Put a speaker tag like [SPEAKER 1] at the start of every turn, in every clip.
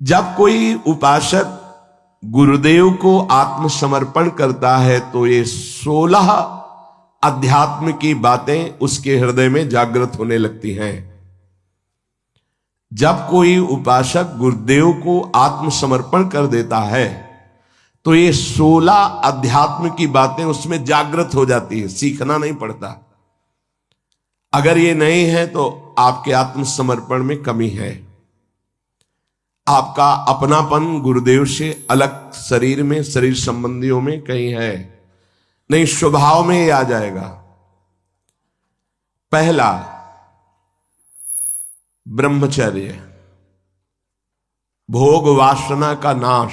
[SPEAKER 1] जब कोई उपासक गुरुदेव को आत्मसमर्पण करता है तो ये 16 अध्यात्म की बातें उसके हृदय में जागृत होने लगती हैं। जब कोई उपासक गुरुदेव को आत्मसमर्पण कर देता है तो ये 16 अध्यात्म की बातें उसमें जागृत हो जाती है, सीखना नहीं पड़ता। अगर ये नहीं है तो आपके आत्मसमर्पण में कमी है। आपका अपनापन गुरुदेव से अलग शरीर में, शरीर संबंधियों में कहीं है नहीं, स्वभाव में ही आ जाएगा। पहला, ब्रह्मचर्य, भोग वासना का नाश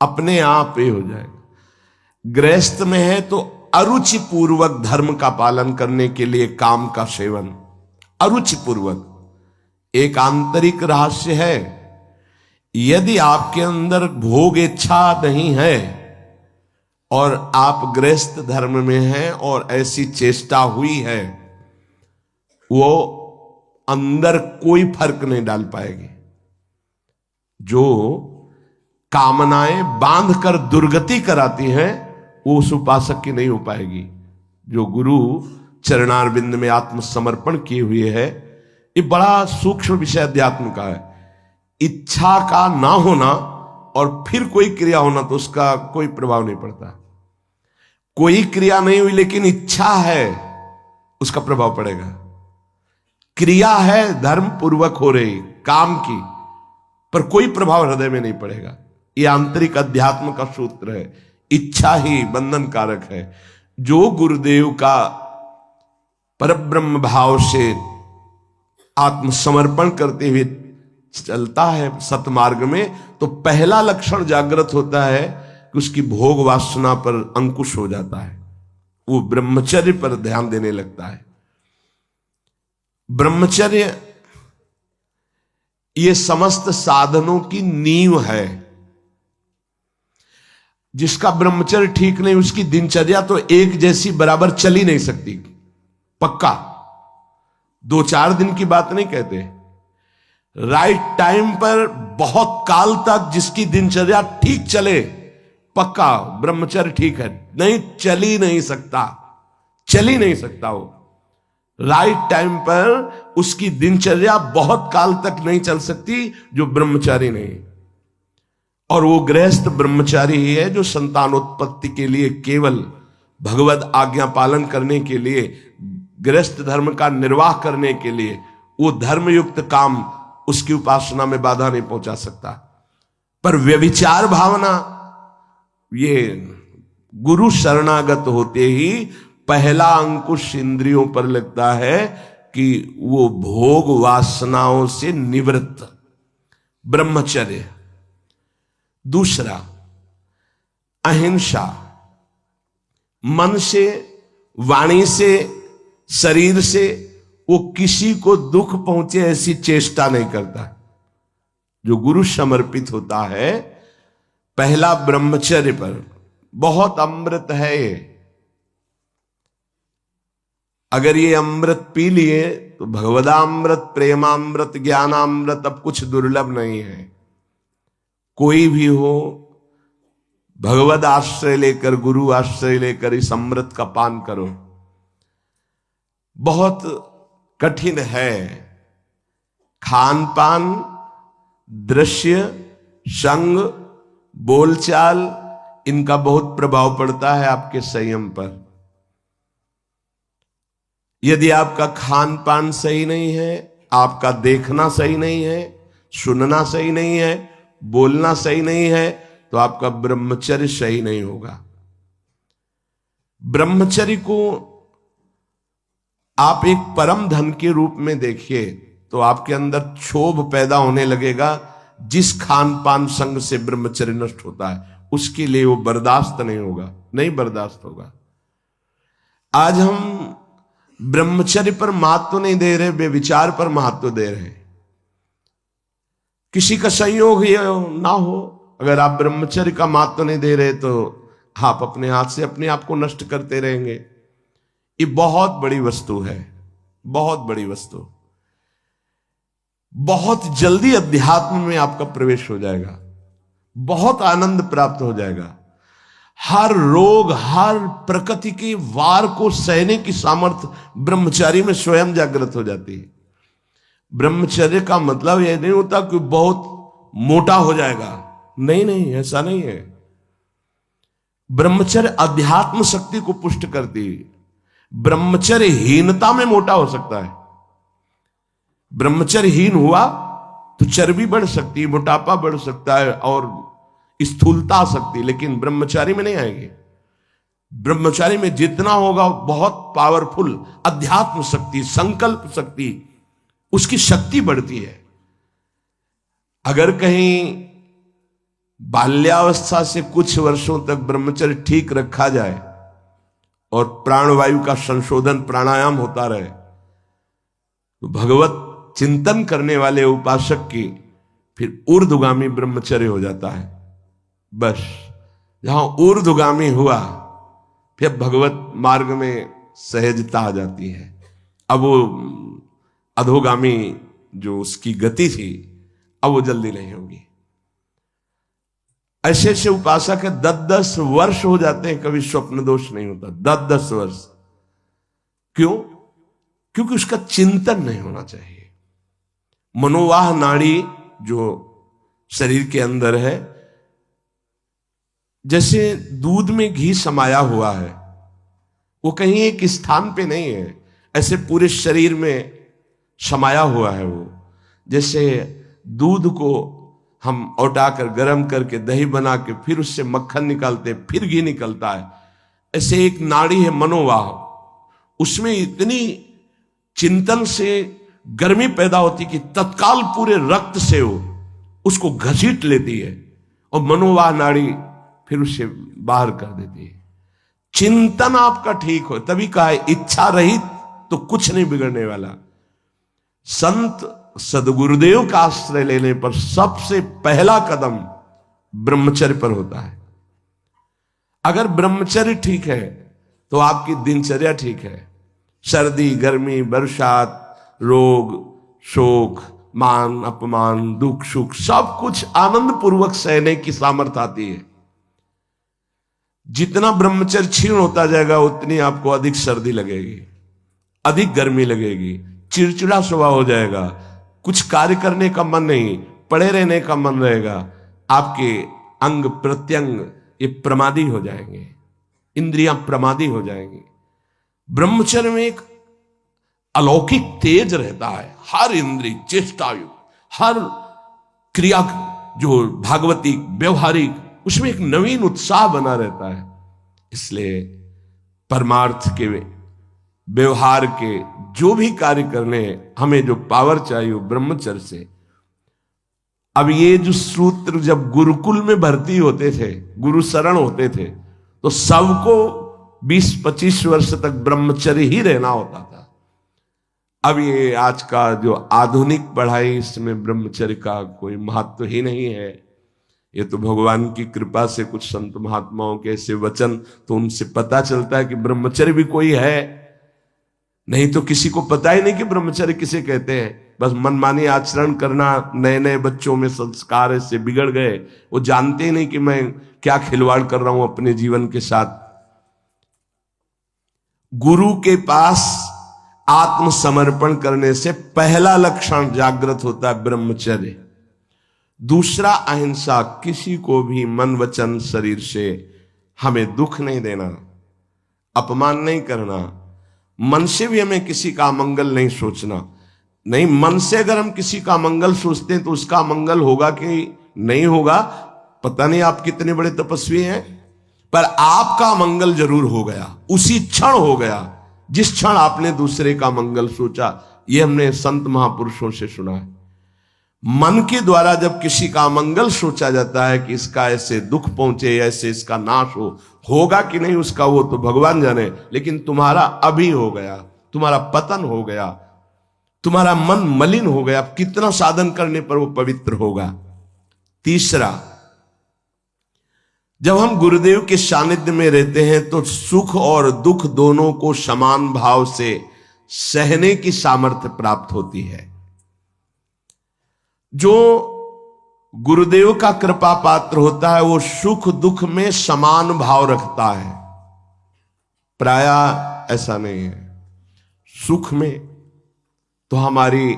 [SPEAKER 1] अपने आप ही हो जाएगा। गृहस्थ में है तो अरुचि पूर्वक धर्म का पालन करने के लिए काम का सेवन, अरुचि पूर्वक, एक आंतरिक रहस्य है। यदि आपके अंदर भोग इच्छा नहीं है और आप गृहस्थ धर्म में हैं और ऐसी चेष्टा हुई है, वो अंदर कोई फर्क नहीं डाल पाएगी। जो कामनाएं बांध कर दुर्गति कराती हैं वो उस उपासक की नहीं हो पाएगी। जो गुरु चरणारविंद में आत्मसमर्पण किए हुए है, ये बड़ा सूक्ष्म विषय अध्यात्म का है। इच्छा का ना होना और फिर कोई क्रिया होना तो उसका कोई प्रभाव नहीं पड़ता। कोई क्रिया नहीं हुई लेकिन इच्छा है, उसका प्रभाव पड़ेगा। क्रिया है धर्म पूर्वक हो रही काम की, पर कोई प्रभाव हृदय में नहीं पड़ेगा। ये आंतरिक अध्यात्म का सूत्र है। इच्छा ही बंधन कारक है। जो गुरुदेव का परब्रह्म भाव से आत्मसमर्पण करते हुए चलता है सतमार्ग में, तो पहला लक्षण जागृत होता है कि उसकी भोग वासना पर अंकुश हो जाता है। वो ब्रह्मचर्य पर ध्यान देने लगता है। ब्रह्मचर्य ये समस्त साधनों की नींव है। जिसका ब्रह्मचर्य ठीक नहीं, उसकी दिनचर्या तो एक जैसी बराबर चल ही नहीं सकती। पक्का 2-4 दिन की बात नहीं कहते। राइट टाइम पर बहुत काल तक जिसकी दिनचर्या ठीक चले, पक्का ब्रह्मचर्य ठीक है। नहीं, चल ही नहीं सकता, चल ही नहीं सकता। वो राइट टाइम पर उसकी दिनचर्या बहुत काल तक नहीं चल सकती जो ब्रह्मचारी नहीं। और वो गृहस्थ ब्रह्मचारी ही है जो संतानोत्पत्ति के लिए, केवल भगवत आज्ञा पालन करने के लिए, गृहस्थ धर्म का निर्वाह करने के लिए, वो धर्मयुक्त काम उसकी उपासना में बाधा नहीं पहुंचा सकता। पर व्यभिचार भावना, ये गुरु शरणागत होते ही पहला अंकुश इंद्रियों पर लगता है कि वो भोग वासनाओं से निवृत्त, ब्रह्मचर्य। दूसरा, अहिंसा, मन से, वाणी से, शरीर से वो किसी को दुख पहुंचे ऐसी चेष्टा नहीं करता। जो गुरु समर्पित होता है, पहला ब्रह्मचर्य पर, बहुत अमृत है ये। अगर ये अमृत पी लिए तो भगवदामृत, प्रेमामृत, ज्ञानामृत अब कुछ दुर्लभ नहीं है। कोई भी हो, भगवद आश्रय लेकर, गुरु आश्रय लेकर इस अमृत का पान करो। बहुत कठिन है। खान पान, दृश्य, संग, बोलचाल, इनका बहुत प्रभाव पड़ता है आपके संयम पर। यदि आपका खान पान सही नहीं है, आपका देखना सही नहीं है, सुनना सही नहीं है, बोलना सही नहीं है, तो आपका ब्रह्मचर्य सही नहीं होगा। ब्रह्मचर्य को आप एक परम धन के रूप में देखिए तो आपके अंदर क्षोभ पैदा होने लगेगा। जिस खान पान संग से ब्रह्मचर्य नष्ट होता है उसके लिए वो बर्दाश्त नहीं होगा, नहीं बर्दाश्त होगा। आज हम ब्रह्मचर्य पर महत्व नहीं दे रहे, बेविचार पर महत्व दे रहे हैं। किसी का संयोग ये ना हो, अगर आप ब्रह्मचर्य का महत्व नहीं दे रहे तो आप अपने हाथ से अपने आप को नष्ट करते रहेंगे। ये बहुत बड़ी वस्तु है, बहुत बड़ी वस्तु। बहुत जल्दी अध्यात्म में आपका प्रवेश हो जाएगा, बहुत आनंद प्राप्त हो जाएगा। हर रोग, हर प्रकृति के वार को सहने की सामर्थ्य ब्रह्मचारी में स्वयं जागृत हो जाती है। ब्रह्मचर्य का मतलब यह नहीं होता कि बहुत मोटा हो जाएगा, नहीं नहीं, ऐसा नहीं है। ब्रह्मचर्य अध्यात्म शक्ति को पुष्ट करती है। ब्रह्मचर्यहीनता में मोटा हो सकता है। ब्रह्मचर्यहीन हुआ तो चर्बी बढ़ सकती है, मोटापा बढ़ सकता है और स्थूलता आ सकती है, लेकिन ब्रह्मचारी में नहीं आएगी। ब्रह्मचारी में जितना होगा बहुत पावरफुल अध्यात्म शक्ति, संकल्प शक्ति, उसकी शक्ति बढ़ती है। अगर कहीं बाल्यावस्था से कुछ वर्षों तक ब्रह्मचर्य ठीक रखा जाए और प्राणवायु का संशोधन प्राणायाम होता रहे तो भगवत चिंतन करने वाले उपासक की फिर ऊर्ध्वगामी ब्रह्मचर्य हो जाता है। बस जहां ऊर्ध्वगामी हुआ फिर भगवत मार्ग में सहजता आ जाती है। अब वो अधोगामी जो उसकी गति थी अब वो जल्दी नहीं होगी। ऐसे ऐसे उपासक है 10-10 वर्ष हो जाते हैं, कभी स्वप्न दोष नहीं होता। 10-10 वर्ष क्यों? क्योंकि उसका चिंतन नहीं होना चाहिए। मनोवाह नाड़ी जो शरीर के अंदर है, जैसे दूध में घी समाया हुआ है, वो कहीं एक स्थान पे नहीं है, ऐसे पूरे शरीर में समाया हुआ है। वो जैसे दूध को हम औटाकर गर्म करके दही बना के फिर उससे मक्खन निकालते फिर घी निकलता है, ऐसे एक नाड़ी है मनोवाह, उसमें इतनी चिंतन से गर्मी पैदा होती कि तत्काल पूरे रक्त से वो उसको घसीट लेती है और मनोवाह नाड़ी फिर उसे बाहर कर देती है। चिंतन आपका ठीक हो, तभी कहा है इच्छा रहित तो कुछ नहीं बिगड़ने वाला। संत सदगुरुदेव का आश्रय लेने पर सबसे पहला कदम ब्रह्मचर्य पर होता है। अगर ब्रह्मचर्य ठीक है तो आपकी दिनचर्या ठीक है। सर्दी, गर्मी, बरसात, रोग, शोक, मान अपमान, दुख सुख सब कुछ आनंद पूर्वक सहने की सामर्थ्य आती है। जितना ब्रह्मचर्य क्षीण होता जाएगा उतनी आपको अधिक सर्दी लगेगी, अधिक गर्मी लगेगी, चिड़चिड़ा स्वभाव हो जाएगा, कुछ कार्य करने का मन नहीं, पड़े रहने का मन रहेगा, आपके अंग प्रत्यंग ये प्रमादी हो जाएंगे, इंद्रियां प्रमादी हो जाएंगी। ब्रह्मचर्य में एक अलौकिक तेज रहता है। हर इंद्रिय चेष्टायु, हर क्रिया जो भागवतिक व्यवहारिक, उसमें एक नवीन उत्साह बना रहता है। इसलिए परमार्थ के व्यवहार के जो भी कार्य करने हमें जो पावर चाहिए वो ब्रह्मचर्य से। अब ये जो सूत्र जब गुरुकुल में भर्ती होते थे, गुरु शरण होते थे, तो सबको 20-25 वर्ष तक ब्रह्मचर्य ही रहना होता था। अब ये आज का जो आधुनिक पढ़ाई, इसमें ब्रह्मचर्य का कोई महत्व ही नहीं है। ये तो भगवान की कृपा से कुछ संत महात्माओं के ऐसे वचन, तो उनसे पता चलता है कि ब्रह्मचर्य भी कोई है, नहीं तो किसी को पता ही नहीं कि ब्रह्मचर्य किसे कहते हैं। बस मनमानी आचरण करना, नए नए बच्चों में संस्कार ऐसे बिगड़ गए, वो जानते ही नहीं कि मैं क्या खिलवाड़ कर रहा हूं अपने जीवन के साथ। गुरु के पास आत्मसमर्पण करने से पहला लक्षण जागृत होता है ब्रह्मचर्य। दूसरा अहिंसा, किसी को भी मन वचन शरीर से हमें दुख नहीं देना, अपमान नहीं करना, मन से भी हमें किसी का मंगल नहीं सोचना। नहीं, मन से अगर हम किसी का मंगल सोचते हैं तो उसका मंगल होगा कि नहीं होगा पता नहीं, आप कितने बड़े तपस्वी हैं, पर आपका मंगल जरूर हो गया, उसी क्षण हो गया जिस क्षण आपने दूसरे का मंगल सोचा। ये हमने संत महापुरुषों से सुना है। मन के द्वारा जब किसी का मंगल सोचा जाता है कि इसका ऐसे दुख पहुंचे, ऐसे इसका नाश हो, होगा कि नहीं उसका वो तो भगवान जाने, लेकिन तुम्हारा अभी हो गया, तुम्हारा पतन हो गया, तुम्हारा मन मलिन हो गया। कितना साधन करने पर वो पवित्र होगा। तीसरा, जब हम गुरुदेव के सानिध्य में रहते हैं तो सुख और दुख दोनों को समान भाव से सहने की सामर्थ्य प्राप्त होती है। जो गुरुदेव का कृपा पात्र होता है वो सुख दुख में समान भाव रखता है। प्रायः ऐसा नहीं है। सुख में तो हमारी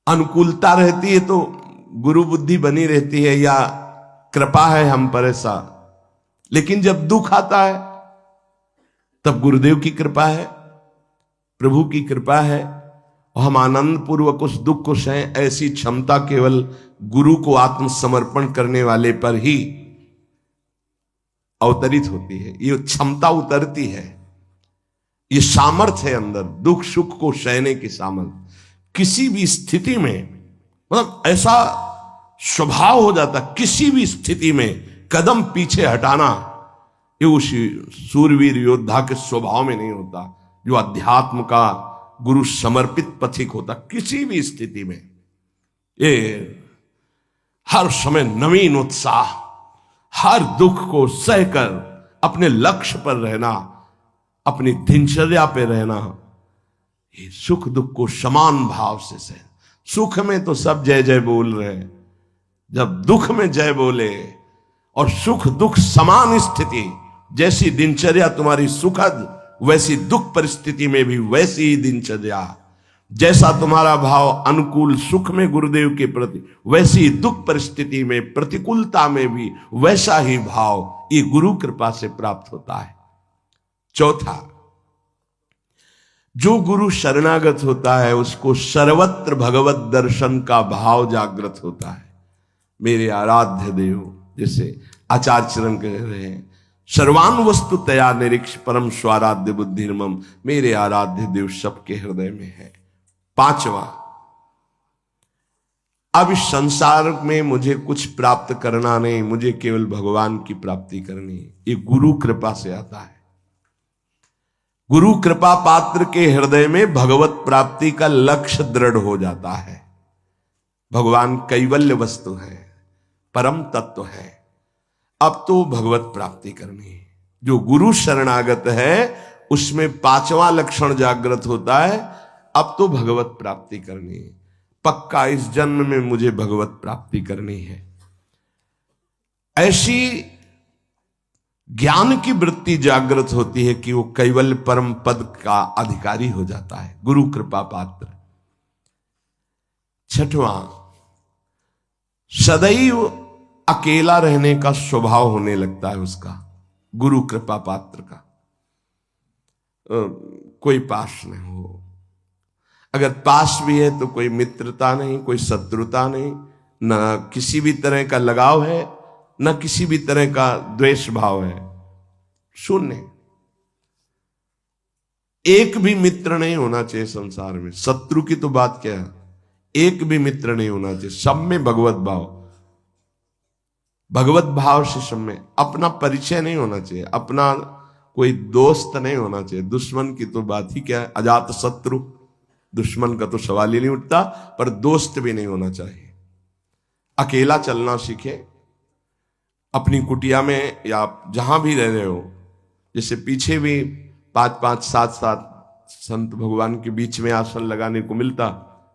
[SPEAKER 1] अनुकूलता रहती है तो गुरु बुद्धि बनी रहती है या कृपा है हम पर ऐसा, लेकिन जब दुख आता है तब गुरुदेव की कृपा है, प्रभु की कृपा है और हम आनंद पूर्वक उस दुख को सहें। ऐसी क्षमता केवल गुरु को आत्मसमर्पण करने वाले पर ही अवतरित होती है। ये क्षमता उतरती है, ये सामर्थ्य है अंदर, दुख सुख को सहने की सामर्थ्य। किसी भी स्थिति में मतलब ऐसा स्वभाव हो जाता, किसी भी स्थिति में कदम पीछे हटाना ये उसी सूरवीर योद्धा के स्वभाव में नहीं होता जो अध्यात्म का गुरु समर्पित पथिक होता। किसी भी स्थिति में ये हर समय नवीन उत्साह, हर दुख को सहकर अपने लक्ष्य पर रहना, अपनी दिनचर्या पे रहना, ये सुख दुख को समान भाव से सह। सुख में तो सब जय जय बोल रहे हैं, जब दुख में जय बोले और सुख दुख समान स्थिति, जैसी दिनचर्या तुम्हारी सुखद वैसी दुख परिस्थिति में भी वैसी ही दिनचर्या, जैसा तुम्हारा भाव अनुकूल सुख में गुरुदेव के प्रति वैसी दुख परिस्थिति में प्रतिकूलता में भी वैसा ही भाव ये गुरु कृपा से प्राप्त होता है। चौथा, जो गुरु शरणागत होता है उसको सर्वत्र भगवत दर्शन का भाव जागृत होता है। मेरे आराध्य देव, जैसे आचार्य चरण कह रहे हैं, सर्वान वस्तु तया निरीक्ष परम स्वाराध्य बुद्धिर्मम, मेरे आराध्य देव सबके हृदय में है। पांचवा, अब इस संसार में मुझे कुछ प्राप्त करना नहीं, मुझे केवल भगवान की प्राप्ति करनी है। ये गुरु कृपा से आता है। गुरु कृपा पात्र के हृदय में भगवत प्राप्ति का लक्ष्य दृढ़ हो जाता है। भगवान कैवल्य वस्तु है, परम तत्व है, अब तो भगवत प्राप्ति करनी है। जो गुरु शरणागत है उसमें पांचवा लक्षण जागृत होता है, अब तो भगवत प्राप्ति करनी है, पक्का इस जन्म में मुझे भगवत प्राप्ति करनी है। ऐसी ज्ञान की वृत्ति जागृत होती है कि वो कैवल्य परम पद का अधिकारी हो जाता है, गुरु कृपा पात्र। छठवां, सदैव अकेला रहने का स्वभाव होने लगता है उसका, गुरु कृपा पात्र का। कोई पास नहीं हो, अगर पास भी है तो कोई मित्रता नहीं, कोई शत्रुता नहीं, न किसी भी तरह का लगाव है, न किसी भी तरह का द्वेष भाव है, शून्य। एक भी मित्र नहीं होना चाहिए संसार में, शत्रु की तो बात क्या है, एक भी मित्र नहीं होना चाहिए, सब में भगवत भाव, भगवत भाव से सब में। अपना परिचय नहीं होना चाहिए, अपना कोई दोस्त नहीं होना चाहिए, दुश्मन की तो बात ही क्या है, अजात शत्रु, दुश्मन का तो सवाल ही नहीं उठता, पर दोस्त भी नहीं होना चाहिए। अकेला चलना सीखे, अपनी कुटिया में या जहां भी रह रहे हो, जैसे पीछे भी 5-5, 7-7 संत भगवान के बीच में आसन लगाने को मिलता,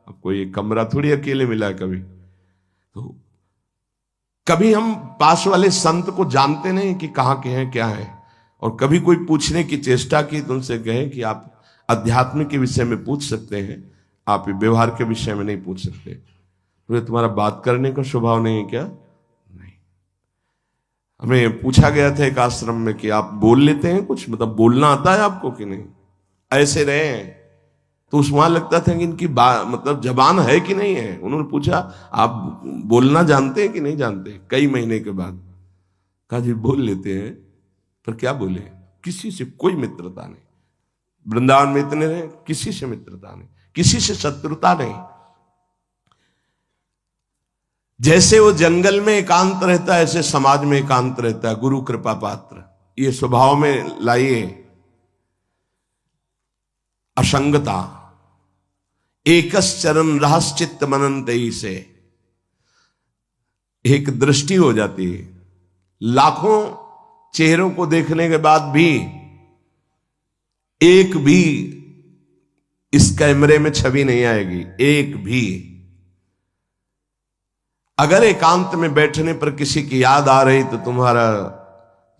[SPEAKER 1] अब कोई एक कमरा थोड़ी अकेले मिला है कभी। तो कभी हम पास वाले संत को जानते नहीं कि कहाँ के हैं क्या है, और कभी कोई पूछने की चेष्टा की तो उनसे कहे कि आप अध्यात्म के विषय में पूछ सकते हैं, आप व्यवहार के विषय में नहीं पूछ सकते। तो तुम्हारा बात करने का स्वभाव नहीं है क्या? नहीं। हमें पूछा गया था एक आश्रम में कि आप बोल लेते हैं कुछ, मतलब बोलना आता है आपको कि नहीं? ऐसे रहे हैं तो उस वहां लगता था कि इनकी मतलब जबान है कि नहीं है। उन्होंने पूछा आप बोलना जानते हैं कि नहीं जानते? कई महीने के बाद कहा जी बोल लेते हैं, पर क्या बोले? किसी से कोई मित्रता नहीं, वृंदावन में इतने रहे, किसी से मित्रता नहीं, किसी से शत्रुता नहीं। जैसे वो जंगल में एकांत रहता है ऐसे समाज में एकांत रहता है। गुरु कृपा पात्र ये स्वभाव में लाइए असंगता। एकश्चरण रहस्चित्त मनंत से एक दृष्टि हो जाती है। लाखों चेहरों को देखने के बाद भी एक भी इस कैमरे में छवि नहीं आएगी एक भी। अगर एकांत में बैठने पर किसी की याद आ रही तो तुम्हारा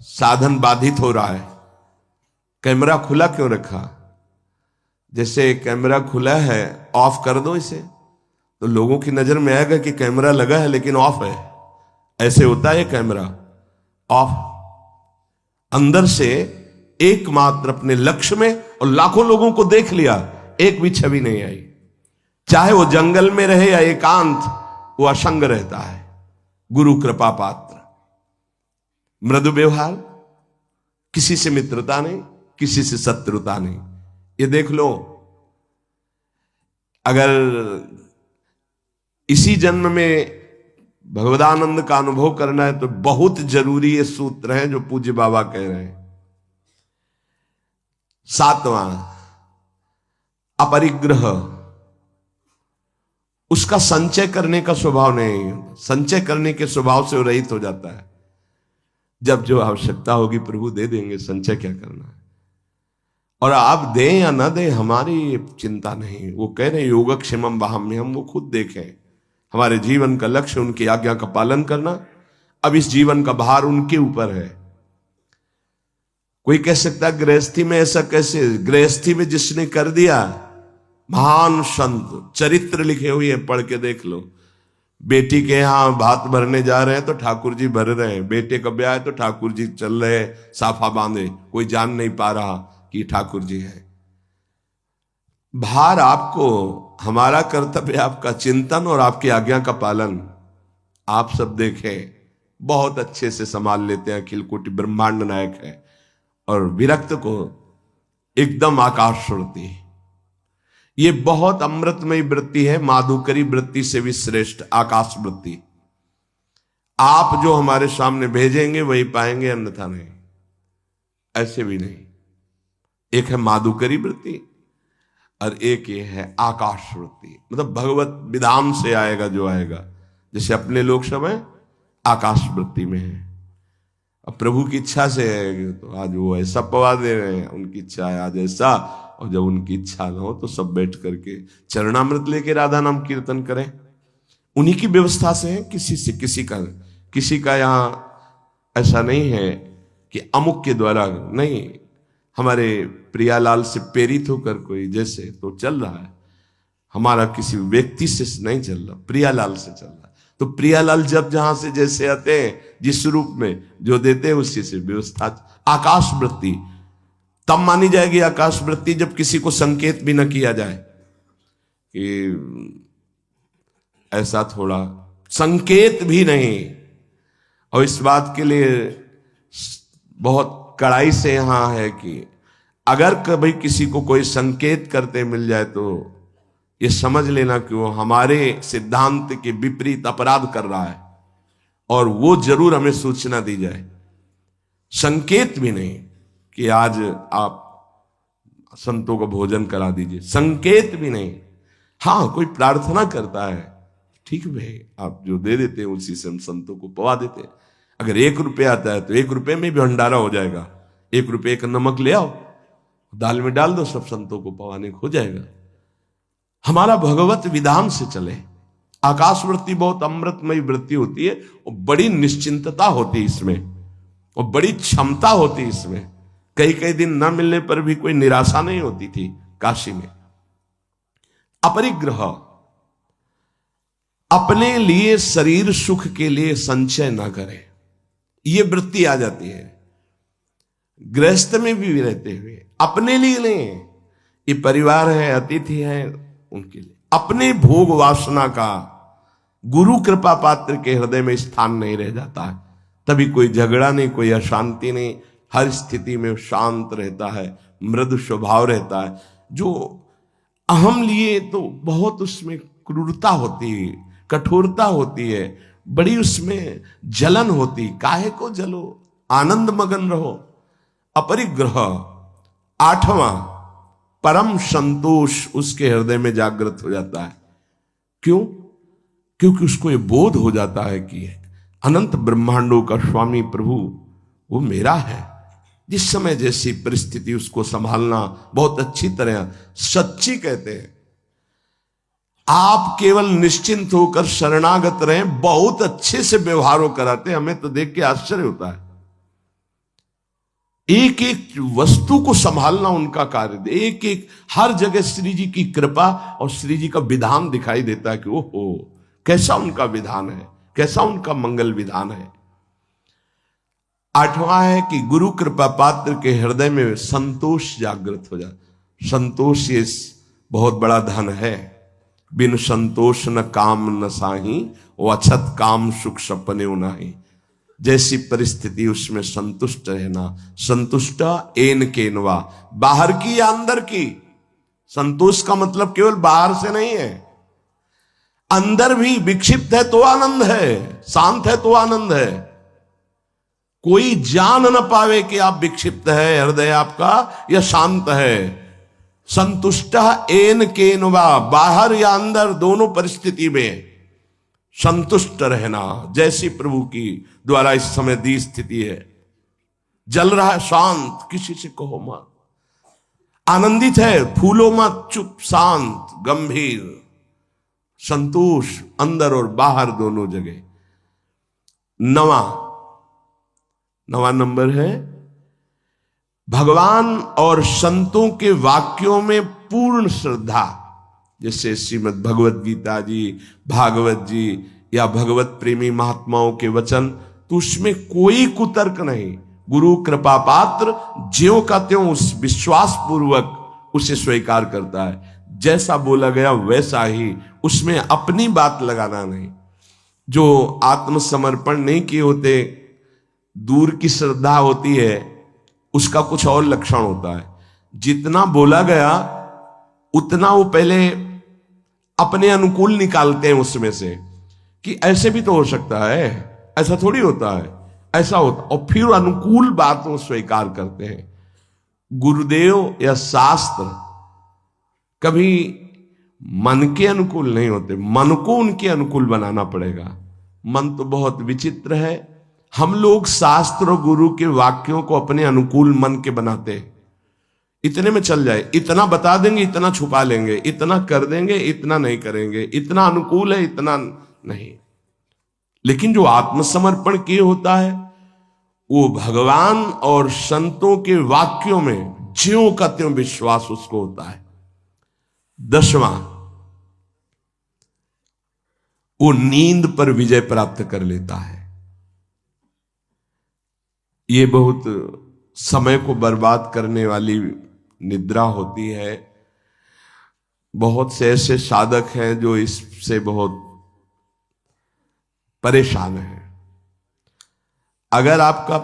[SPEAKER 1] साधन बाधित हो रहा है। कैमरा खुला क्यों रखा? जैसे कैमरा खुला है, ऑफ कर दो इसे तो लोगों की नजर में आएगा कि कैमरा लगा है लेकिन ऑफ है। ऐसे होता है कैमरा ऑफ। अंदर से एकमात्र अपने लक्ष्य में, और लाखों लोगों को देख लिया, एक भी छवि नहीं आई। चाहे वो जंगल में रहे या एकांत, वो असंग रहता है। गुरु कृपा पात्र, मृदु व्यवहार, किसी से मित्रता नहीं, किसी से शत्रुता नहीं। ये देख लो, अगर इसी जन्म में भगवदानंद का अनुभव करना है तो बहुत जरूरी ये सूत्र है जो पूज्य बाबा कह रहे हैं। 7वां, अपरिग्रह। उसका संचय करने का स्वभाव नहीं, संचय करने के स्वभाव से वो रहित हो जाता है। जब जो आवश्यकता होगी प्रभु दे देंगे, संचय क्या करना है। और आप दें या ना दें हमारी चिंता नहीं। वो कह रहे योगक्षेमम वहाम्यहम्, वो खुद देखें। हमारे जीवन का लक्ष्य उनकी आज्ञा का पालन करना। अब इस जीवन का भार उनके ऊपर है। कोई कह सकता है गृहस्थी में ऐसा कैसे? गृहस्थी में जिसने कर दिया, महान संत चरित्र लिखे हुए हैं, पढ़ के देख लो। बेटी के यहां भात भरने जा रहे हैं तो ठाकुर जी भर रहे हैं। बेटे का ब्याह है तो ठाकुर जी चल रहे हैं साफा बांधे, कोई जान नहीं पा रहा कि ठाकुर जी है। भार आपको, हमारा कर्तव्य आपका चिंतन और आपकी आज्ञा का पालन। आप सब देखें, बहुत अच्छे से संभाल लेते हैं। अखिल कोटि ब्रह्मांड नायक है। और विरक्त को एकदम आकाश छोड़ती। ये बहुत अमृतमयी वृत्ति है, माधुकरी वृत्ति से भी श्रेष्ठ आकाश वृत्ति। आप जो हमारे सामने भेजेंगे वही पाएंगे, अन्यथा नहीं। ऐसे भी नहीं। एक है माधुकरी वृत्ति और एक ये है आकाश वृत्ति। मतलब भगवत विधान से आएगा जो आएगा। जैसे अपने लोग सब हैं आकाश वृत्ति में है, अब प्रभु की इच्छा से है तो आज वो ऐसा पवा दे रहे हैं। उनकी इच्छा है आज ऐसा, और जब उनकी इच्छा ना हो तो सब बैठ करके चरणामृत लेके राधा नाम कीर्तन करें। उन्हीं की व्यवस्था से है, किसी से किसी का यहाँ ऐसा नहीं है कि अमुक के द्वारा नहीं। हमारे प्रियालाल से प्रेरित होकर कोई जैसे तो चल रहा है, हमारा किसी व्यक्ति से नहीं चल रहा, प्रियालाल से चल रहा। तो प्रियालाल जब जहां से जैसे आते हैं, जिस रूप में जो देते हैं उसी से व्यवस्था। आकाश वृत्ति तब मानी जाएगी आकाश वृत्ति जब किसी को संकेत भी न किया जाए कि ऐसा, थोड़ा संकेत भी नहीं। और इस बात के लिए बहुत कड़ाई से यहां है कि अगर कभी किसी को कोई संकेत करते मिल जाए तो ये समझ लेना कि वो हमारे सिद्धांत के विपरीत अपराध कर रहा है, और वो जरूर हमें सूचना दी जाए। संकेत भी नहीं कि आज आप संतों को भोजन करा दीजिए, संकेत भी नहीं। हाँ, कोई प्रार्थना करता है, ठीक भाई, आप जो दे देते हैं उसी से हम संतों को पवा देते हैं। अगर 1 रुपया आता है तो 1 रुपये में भी भंडारा हो जाएगा। 1 रुपये का नमक ले आओ, दाल में डाल दो, सब संतों को पवाने हो जाएगा। हमारा भगवत विधान से चले। आकाश वृत्ति बहुत अमृतमयी वृत्ति होती है, और बड़ी निश्चिंतता होती है इसमें, और बड़ी क्षमता होती है इसमें। कई दिन न मिलने पर भी कोई निराशा नहीं होती थी काशी में। अपरिग्रह, अपने लिए शरीर सुख के लिए संचय ना करें, यह वृत्ति आ जाती है। गृहस्थ में भी रहते हुए अपने लिए नहीं, ये परिवार है, अतिथि है, उनके लिए। अपने भोग वासना का गुरु कृपा पात्र के हृदय में स्थान नहीं रह जाता है, तभी कोई झगड़ा नहीं, कोई अशांति नहीं। हर स्थिति में शांत रहता है, मृदु स्वभाव रहता है। जो अहम लिए तो बहुत उसमें क्रूरता होती है, कठोरता होती है, बड़ी उसमें जलन होती। काहे को जलो, आनंद मगन रहो। अपरिग्रह। 8वां, परम संतोष उसके हृदय में जागृत हो जाता है। क्यों? क्योंकि उसको ये बोध हो जाता है कि अनंत ब्रह्मांडों का स्वामी प्रभु वो मेरा है, जिस समय जैसी परिस्थिति उसको संभालना बहुत अच्छी तरह। सच्ची कहते हैं आप केवल निश्चिंत होकर शरणागत रहें, बहुत अच्छे से व्यवहार कराते। हमें तो देख के आश्चर्य होता है। एक एक वस्तु को संभालना उनका कार्य, एक एक हर जगह श्री जी की कृपा और श्री जी का विधान दिखाई देता है कि ओहो कैसा उनका विधान है, कैसा उनका मंगल विधान है। आठवां है कि गुरु कृपा पात्र के हृदय में संतोष जागृत हो जाए। संतोष ये बहुत बड़ा धन है। बिन संतोष न काम न साही, वो अछत काम सुख सपने नाही। जैसी परिस्थिति उसमें संतुष्ट रहना। संतुष्ट एन केनवा, बाहर की या अंदर की। संतोष का मतलब केवल बाहर से नहीं है, अंदर भी विक्षिप्त है तो आनंद है, शांत है तो आनंद है। कोई जान न पावे कि आप विक्षिप्त है, हृदय आपका या शांत है। संतुष्ट एन केनवा, बाहर या अंदर दोनों परिस्थिति में संतुष्ट रहना। जैसी प्रभु की द्वारा इस समय दी स्थिति है, जल रहा है शांत, किसी से कहो मत। आनंदित है, फूलो मत, चुप शांत गंभीर। संतोष अंदर और बाहर दोनों जगह। नवा नंबर है भगवान और संतों के वाक्यों में पूर्ण श्रद्धा। जैसे श्रीमद् भगवत गीता जी, भागवत जी या भगवत प्रेमी महात्माओं के वचन, तो उसमें कोई कुतर्क नहीं। गुरु कृपा पात्र ज्यों का त्यों उस विश्वास पूर्वक उसे स्वीकार करता है। जैसा बोला गया वैसा ही, उसमें अपनी बात लगाना नहीं। जो आत्मसमर्पण नहीं किए होते, दूर की श्रद्धा होती है, उसका कुछ और लक्षण होता है। जितना बोला गया उतना वो पहले अपने अनुकूल निकालते हैं उसमें से, कि ऐसे भी तो हो सकता है, ऐसा थोड़ी होता है, ऐसा होता, और फिर अनुकूल बातों स्वीकार करते हैं। गुरुदेव या शास्त्र कभी मन के अनुकूल नहीं होते, मन को उनके अनुकूल बनाना पड़ेगा। मन तो बहुत विचित्र है। हम लोग शास्त्र और गुरु के वाक्यों को अपने अनुकूल मन के बनाते हैं। इतने में चल जाए, इतना बता देंगे, इतना छुपा लेंगे, इतना कर देंगे, इतना नहीं करेंगे, इतना अनुकूल है, इतना नहीं। लेकिन जो आत्मसमर्पण किए होता है, वो भगवान और संतों के वाक्यों में ज्यों का त्यों विश्वास उसको होता है। 10वां, वो नींद पर विजय प्राप्त कर लेता है। ये बहुत समय को बर्बाद करने वाली निद्रा होती है। बहुत से ऐसे साधक हैं जो इससे बहुत परेशान हैं। अगर आपका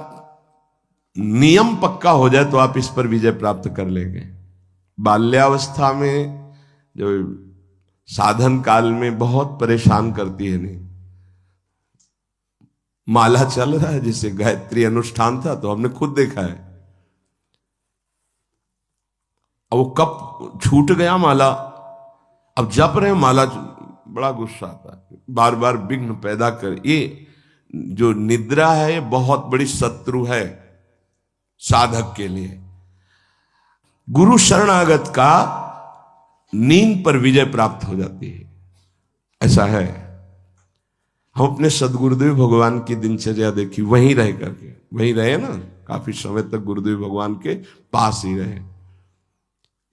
[SPEAKER 1] नियम पक्का हो जाए तो आप इस पर विजय प्राप्त कर लेंगे। बाल्यावस्था में जो साधन काल में बहुत परेशान करती है। नहीं, माला चल रहा है, जैसे गायत्री अनुष्ठान था तो हमने खुद देखा है। अब वो कब छूट गया माला, अब जप रहे माला, बड़ा गुस्सा आता है, बार बार विघ्न पैदा कर। ये जो निद्रा है ये बहुत बड़ी शत्रु है साधक के लिए। गुरु शरणागत का नींद पर विजय प्राप्त हो जाती है, ऐसा है। हम अपने सदगुरुदेव भगवान की दिनचर्या देखी, वहीं रह करके, वहीं रहे ना, काफी समय तक गुरुदेव भगवान के पास ही रहे।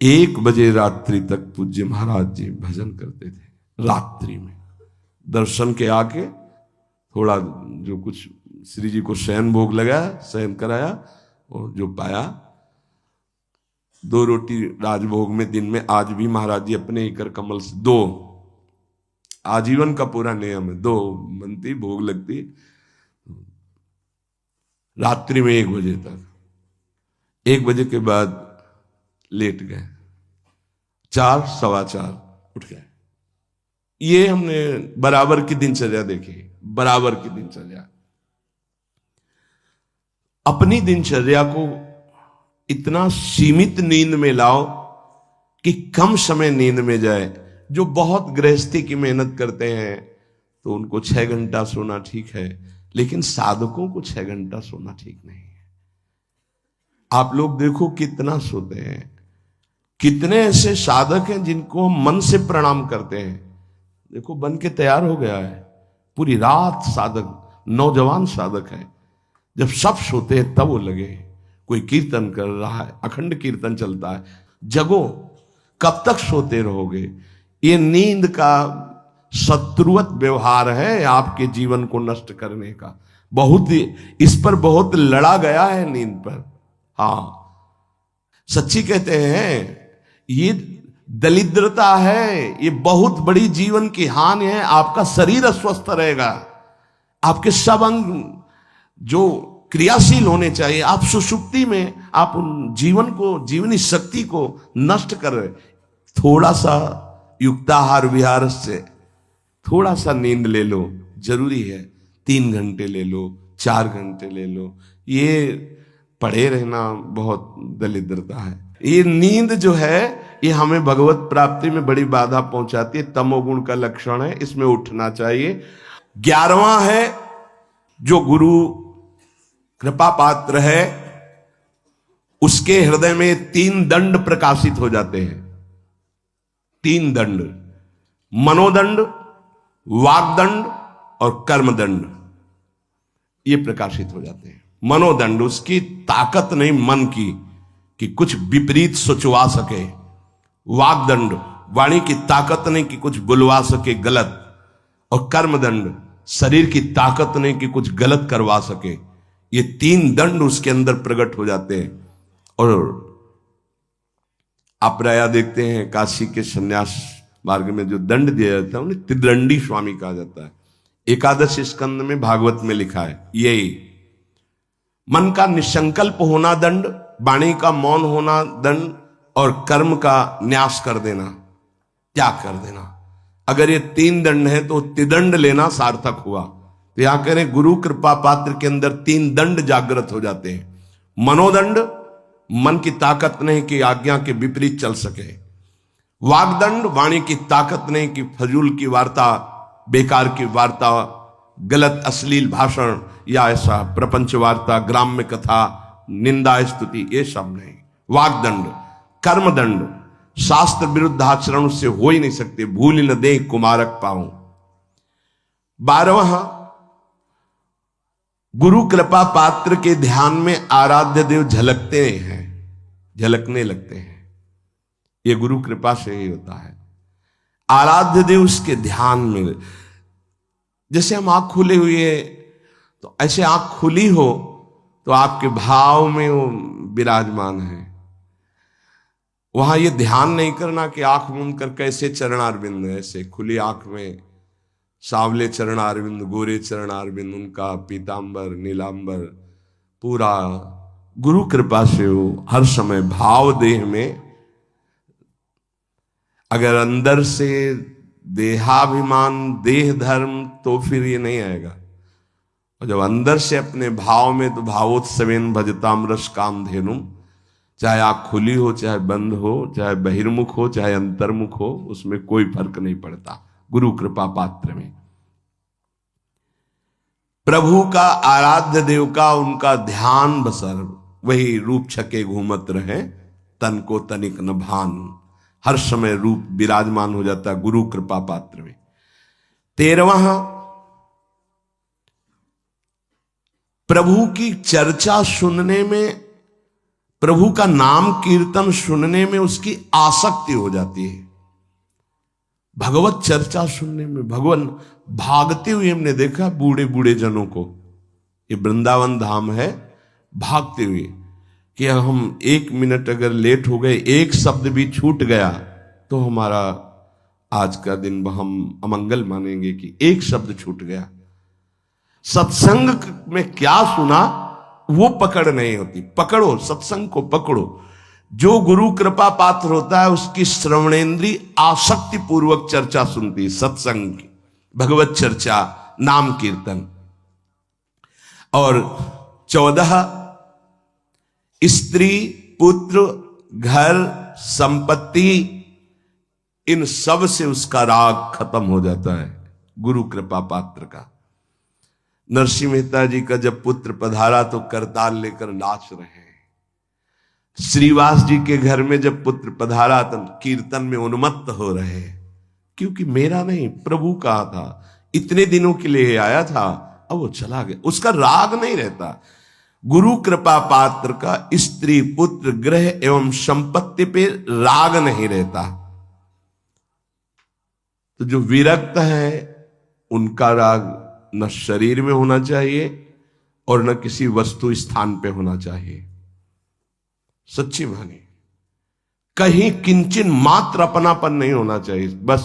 [SPEAKER 1] 1 बजे रात्रि तक पूज्य महाराज जी भजन करते थे। रात्रि में दर्शन के आके थोड़ा जो कुछ श्री जी को शयन भोग लगाया, शयन कराया, और जो पाया 2 रोटी राजभोग में दिन में। आज भी महाराज जी अपने इकर कमल से 2, आजीवन का पूरा नियम है, 2 बनती भोग लगती। रात्रि में 1 बजे तक, 1 बजे के बाद लेट गए, 4, 4:15 उठ गए। ये हमने बराबर की दिनचर्या देखी, बराबर की दिनचर्या। अपनी दिनचर्या को इतना सीमित नींद में लाओ कि कम समय नींद में जाए। जो बहुत गृहस्थी की मेहनत करते हैं तो उनको 6 घंटा सोना ठीक है, लेकिन साधकों को 6 घंटा सोना ठीक नहीं है। आप लोग देखो कितना सोते हैं। कितने ऐसे साधक हैं जिनको हम मन से प्रणाम करते हैं। देखो बन के तैयार हो गया है, पूरी रात साधक, नौजवान साधक है, जब सब सोते हैं तब वो लगे। कोई कीर्तन कर रहा है, अखंड कीर्तन चलता है, जगो, कब तक सोते रहोगे। ये नींद का शत्रुवत व्यवहार है आपके जीवन को नष्ट करने का। बहुत इस पर बहुत लड़ा गया है नींद पर। हाँ, सच्ची कहते हैं, ये दरिद्रता है, ये बहुत बड़ी जीवन की हानि है। आपका शरीर अस्वस्थ रहेगा, आपके सब अंग जो क्रियाशील होने चाहिए, आप सुषुप्ति में आप उन जीवन को, जीवनी शक्ति को नष्ट कर रहे। थोड़ा सा युक्ताहार विहार से थोड़ा सा नींद ले लो, जरूरी है। 3 घंटे ले लो, 4 घंटे ले लो, ये पड़े रहना बहुत दरिद्रता है। ये नींद जो है ये हमें भगवत प्राप्ति में बड़ी बाधा पहुंचाती है, तमोगुण का लक्षण है, इसमें उठना चाहिए। 11वां है, जो गुरु कृपा पात्र है उसके हृदय में 3 दंड प्रकाशित हो जाते हैं। 3 दंड, मनोदंड, वागदंड और कर्मदंड, ये प्रकाशित हो जाते हैं। मनोदंड, उसकी ताकत नहीं मन की कि कुछ विपरीत सोचवा सके। वागदंड, वाणी की ताकत नहीं कि कुछ बुलवा सके गलत। और कर्मदंड, शरीर की ताकत नहीं कि कुछ गलत करवा सके। ये 3 दंड उसके अंदर प्रकट हो जाते हैं। और आप प्राय देखते हैं काशी के संन्यास मार्ग में जो दंड दिया जाता है उन्हें त्रिदंडी स्वामी कहा जाता है। एकादश स्कंद में भागवत में लिखा है, यही मन का निसंकल्प होना दंड, वाणी का मौन होना दंड, और कर्म का न्यास कर देना, त्याग कर देना। अगर ये 3 दंड है तो त्रिदंड लेना सार्थक हुआ। तो यहां करें, गुरु कृपा पात्र के अंदर 3 दंड जागृत हो जाते हैं। मनोदंड, मन की ताकत नहीं कि आज्ञा के विपरीत चल सके। वागदंड, वाणी की ताकत नहीं कि फजूल की वार्ता, बेकार की वार्ता, गलत अश्लील भाषण या ऐसा प्रपंच वार्ता, ग्राम्य कथा, निंदा स्तुति, ये सब नहीं। वागदंड। कर्मदंड, शास्त्र विरुद्ध आचरण उससे हो ही नहीं सकते, भूल न दे कुमारक पाऊं। 12वां, गुरु कृपा पात्र के ध्यान में आराध्य देव झलकते हैं, झलकने लगते हैं। ये गुरु कृपा से ही होता है। आराध्य देव उसके ध्यान में, जैसे हम आंख खुले हुए तो ऐसे आंख खुली हो तो आपके भाव में वो विराजमान है। वहां ये ध्यान नहीं करना कि आंख मूंद कर कैसे चरणारविंद, ऐसे खुली आंख में सांवले चरणारविंद, गोरे चरणारविंद, उनका पीतांबर नीलांबर पूरा गुरु कृपा से हो हर समय भाव देह में। अगर अंदर से देहाभिमान, देह धर्म, तो फिर ये नहीं आएगा। और जब अंदर से अपने भाव में, तो भावोत्सवेन भजताम रस काम धेनुम, चाहे आंख खुली हो, चाहे बंद हो, चाहे बहिर्मुख हो, चाहे अंतर्मुख हो, उसमें कोई फर्क नहीं पड़ता। गुरु कृपा पात्र में प्रभु का, आराध्य देव का, उनका ध्यान बसर वही रूप छके घूमत रहे, तन को तनिक न भान। हर समय रूप विराजमान हो जाता गुरु कृपा पात्र में। 13वां, प्रभु की चर्चा सुनने में, प्रभु का नाम कीर्तन सुनने में उसकी आसक्ति हो जाती है। भगवत चर्चा सुनने में, भगवान भागते हुए हमने देखा बूढ़े बूढ़े जनों को। ये वृंदावन धाम है, भागते हुए कि हम 1 मिनट अगर लेट हो गए, एक शब्द भी छूट गया तो हमारा आज का दिन हम अमंगल मानेंगे कि एक शब्द छूट गया। सत्संग में क्या सुना वो पकड़ नहीं होती। पकड़ो, सत्संग को पकड़ो। जो गुरु कृपा पात्र होता है उसकी श्रवणेन्द्री आसक्ति पूर्वक चर्चा सुनती, सत्संग की, भगवत चर्चा, नाम कीर्तन। और 14, स्त्री, पुत्र, घर, संपत्ति, इन सब से उसका राग खत्म हो जाता है गुरु कृपा पात्र का। नरसिंह मेहता जी का जब पुत्र पधारा तो करताल लेकर नाच रहे हैं, श्रीवास जी के घर में जब पुत्र पधारा तब कीर्तन में उन्मत्त हो रहे, क्योंकि मेरा नहीं प्रभु का था, इतने दिनों के लिए आया था, अब वो चला गया। उसका राग नहीं रहता। गुरु कृपा पात्र का स्त्री पुत्र ग्रह एवं संपत्ति पे राग नहीं रहता। तो जो विरक्त है उनका राग न शरीर में होना चाहिए और न किसी वस्तु स्थान पे होना चाहिए। सच्ची मानी, कहीं किंचन मात्र अपनापन नहीं होना चाहिए। बस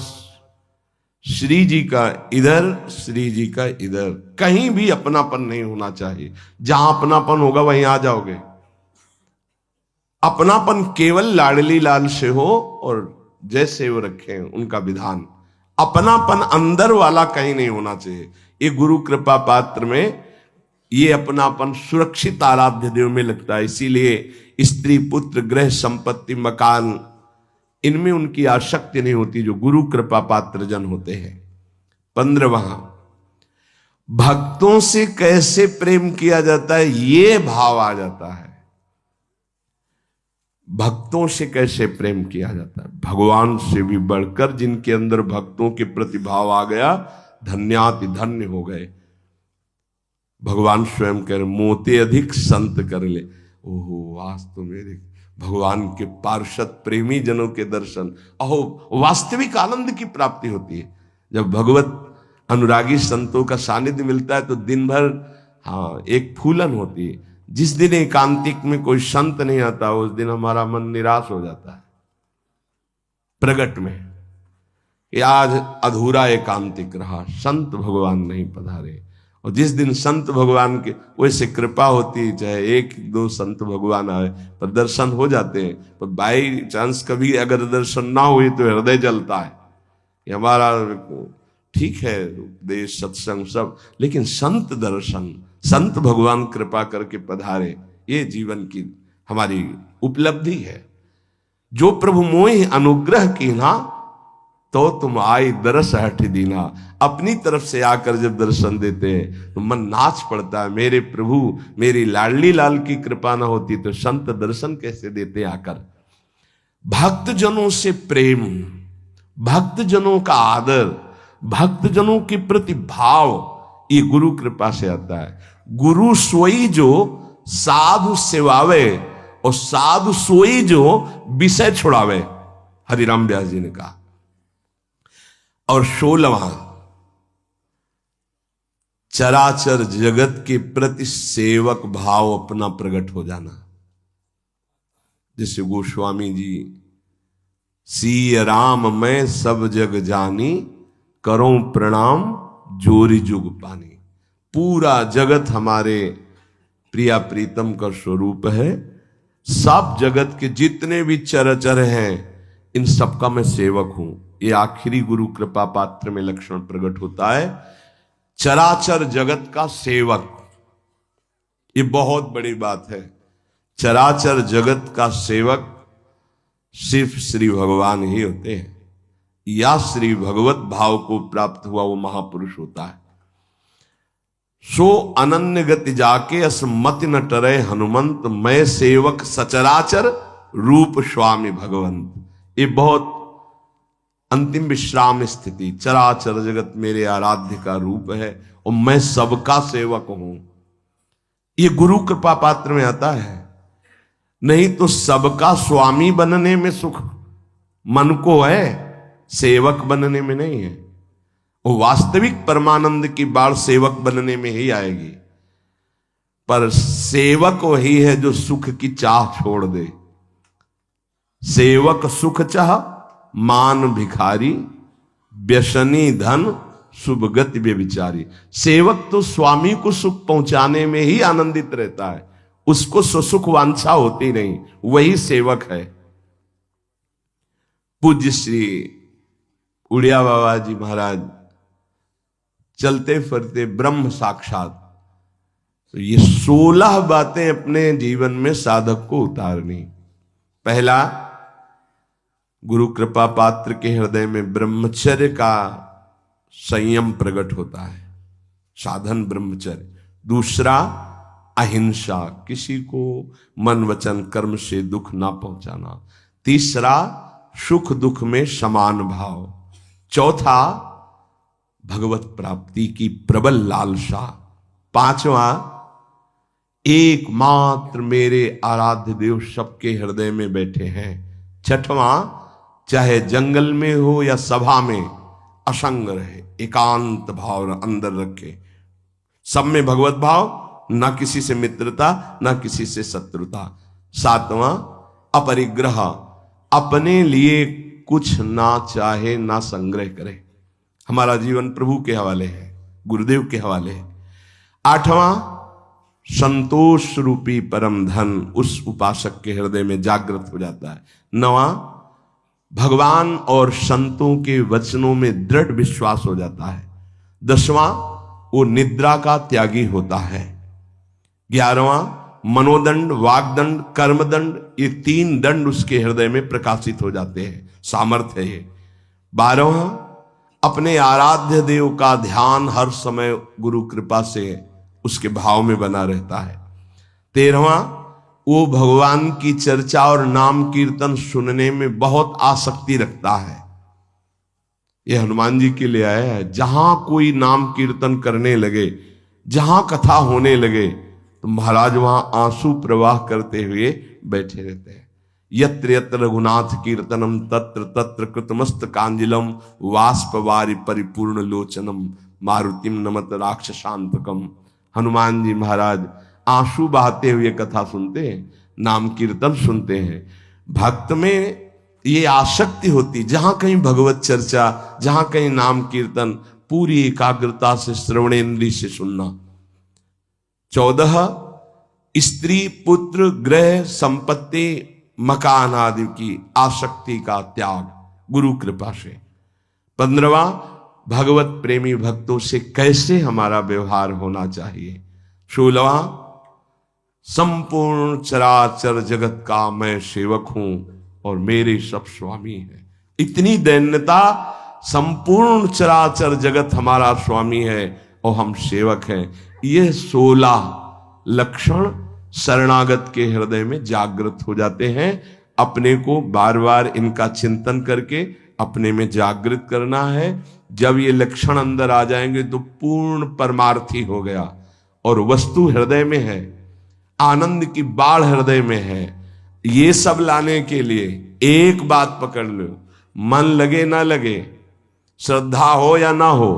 [SPEAKER 1] श्री जी का इधर, श्री जी का इधर, कहीं भी अपनापन नहीं होना चाहिए। जहां अपनापन होगा वहीं आ जाओगे। अपनापन केवल लाडली लाल से हो और जैसे वो रखे उनका विधान। अपनापन अंदर वाला कहीं नहीं होना चाहिए। ये गुरु कृपा पात्र में ये अपनापन सुरक्षित आराध्य देव में लगता है। इसीलिए स्त्री पुत्र ग्रह संपत्ति मकान इनमें उनकी आसक्ति नहीं होती जो गुरु कृपा पात्र जन होते हैं। 15वां, भक्तों से कैसे प्रेम किया जाता है, ये भाव आ जाता है। भक्तों से कैसे प्रेम किया जाता है, भगवान से भी बढ़कर जिनके अंदर भक्तों के प्रति भाव आ गया, धन्याति धन्य हो गए। भगवान स्वयं कह रहे मोते अधिक संत कर ले। ओहो, आज तो मेरे भगवान के पार्षद प्रेमी जनों के दर्शन, अहो वास्तविक आनंद की प्राप्ति होती है। जब भगवत अनुरागी संतों का सानिध्य मिलता है तो दिन भर एक फूलन होती है। जिस दिन एकांतिक में कोई संत नहीं आता उस दिन हमारा मन निराश हो जाता है प्रगट में कि आज अधूरा एकांतिक रहा, संत भगवान नहीं पधारे। और जिस दिन संत भगवान के वैसे कृपा होती, चाहे एक दो संत भगवान आए पर दर्शन हो जाते हैं, पर बाई चांस कभी अगर दर्शन ना हुए तो हृदय जलता है। ये हमारा ठीक है उपदेश सत्संग सब, लेकिन संत दर्शन, संत भगवान कृपा करके पधारे, ये जीवन की हमारी उपलब्धि है। जो प्रभु मोहि अनुग्रह कीन्हा तो तुम आई दरस हठ दीना। अपनी तरफ से आकर जब दर्शन देते हैं तो मन नाच पड़ता है, मेरे प्रभु मेरी लाडली लाल की कृपा ना होती तो संत दर्शन कैसे देते आकर। भक्त जनों से प्रेम, भक्त जनों का आदर, भक्त जनों के प्रति भाव, ये गुरु कृपा से आता है। गुरु सोई जो साधु सेवावे और साधु सोई जो विषय छुड़ावे, हरिराम व्यास जी ने कहा। और 16वां, चराचर जगत के प्रति सेवक भाव अपना प्रकट हो जाना। जैसे गोस्वामी जी, सी राम मैं सब जग जानी, करो प्रणाम जोरी जुग पानी। पूरा जगत हमारे प्रिया प्रीतम का स्वरूप है। सब जगत के जितने भी चराचर हैं इन सबका मैं सेवक हूं। ये आखिरी गुरु कृपा पात्र में लक्षण प्रकट होता है, चराचर जगत का सेवक। ये बहुत बड़ी बात है। चराचर जगत का सेवक सिर्फ श्री भगवान ही होते हैं, या श्री भगवत भाव को प्राप्त हुआ वो महापुरुष होता है। सो अनन्य गति जाके असमति न टरे हनुमंत, मैं सेवक सचराचर रूप स्वामी भगवंत। ये बहुत अंतिम विश्राम स्थिति, चराचर जगत मेरे आराध्य का रूप है और मैं सबका सेवक हूं। ये गुरु कृपा पात्र में आता है। नहीं तो सबका स्वामी बनने में सुख मन को है, सेवक बनने में नहीं है। वो वास्तविक परमानंद की बाढ़ सेवक बनने में ही आएगी। पर सेवक वही है जो सुख की चाह छोड़ दे। सेवक सुख चाह मान भिखारी, व्यसनी धन शुभ गति व्यभिचारी। सेवक तो स्वामी को सुख पहुंचाने में ही आनंदित रहता है, उसको सुख वांछा होती नहीं, वही सेवक है। पूज्य श्री उड़िया बाबा जी महाराज चलते फिरते ब्रह्म साक्षात, तो ये 16 बातें अपने जीवन में साधक को उतारनी। पहला, गुरु कृपा पात्र के हृदय में ब्रह्मचर्य का संयम प्रकट होता है, साधन ब्रह्मचर्य। दूसरा, अहिंसा, किसी को मन वचन कर्म से दुख ना पहुंचाना। तीसरा, सुख दुख में समान भाव। चौथा, भगवत प्राप्ति की प्रबल लालसा। पांचवा, एकमात्र मेरे आराध्य देव सबके हृदय में बैठे हैं। छठवां, चाहे जंगल में हो या सभा में असंग रहे, एकांत भाव अंदर रखे, सब में भगवत भाव, ना किसी से मित्रता ना किसी से शत्रुता। सातवां, अपरिग्रह, अपने लिए कुछ ना चाहे ना संग्रह करे, हमारा जीवन प्रभु के हवाले है, गुरुदेव के हवाले है। आठवां, संतोष रूपी परम धन उस उपासक के हृदय में जागृत हो जाता है। नवां, भगवान और संतों के वचनों में दृढ़ विश्वास हो जाता है। दसवां, वो निद्रा का त्यागी होता है। 11वां, मनोदंड, वागदंड, कर्मदंड, ये 3 दंड उसके हृदय में प्रकाशित हो जाते हैं, सामर्थ्य है ये। 12वां, अपने आराध्य देव का ध्यान हर समय गुरु कृपा से उसके भाव में बना रहता है। 13वां, वो भगवान की चर्चा और नाम कीर्तन सुनने में बहुत आसक्ति रखता है। ये हनुमान जी के लिए आया है, जहां कोई नाम कीर्तन करने लगे, जहां कथा होने लगे, तो महाराज वहां आंसू प्रवाह करते हुए बैठे रहते हैं। यत्र यत्र रघुनाथ कीर्तनम तत्र तत्र कृतमस्तकांजलिम वाष्पवारि परिपूर्ण लोचनम मारुतिम नमत राक्षसांतकम। हनुमान जी महाराज आंसू बहाते हुए कथा सुनते हैं, नाम कीर्तन सुनते हैं। भक्त में ये आसक्ति होती, जहां कहीं भगवत चर्चा, जहां कहीं नाम कीर्तन, पूरी एकाग्रता से श्रवणेन्द्रिय से सुनना। 14, स्त्री पुत्र गृह संपत्ति मकान आदि की आसक्ति का त्याग गुरु कृपा से। 15वां, भगवत प्रेमी भक्तों से कैसे हमारा व्यवहार होना चाहिए। 16वां, संपूर्ण चराचर जगत का मैं सेवक हूं और मेरे सब स्वामी हैं। इतनी दैन्यता, संपूर्ण चराचर जगत हमारा स्वामी है और हम सेवक हैं। ये 16 लक्षण शरणागत के हृदय में जागृत हो जाते हैं। अपने को बार बार इनका चिंतन करके अपने में जागृत करना है। जब ये लक्षण अंदर आ जाएंगे तो पूर्ण परमार्थी हो गया और वस्तु हृदय में है, आनंद की बाढ़ हृदय में है। ये सब लाने के लिए एक बात पकड़ लो, मन लगे ना लगे, श्रद्धा हो या ना हो,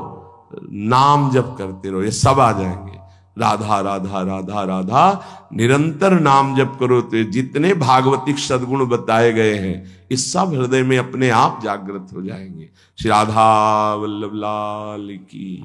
[SPEAKER 1] नाम जप करते रहो, ये सब आ जाएंगे। राधा राधा राधा राधा निरंतर नाम जप करो तो जितने भागवतिक सद्गुण बताए गए हैं इस सब हृदय में अपने आप जागृत हो जाएंगे। श्री राधा वल्लभ लाल की।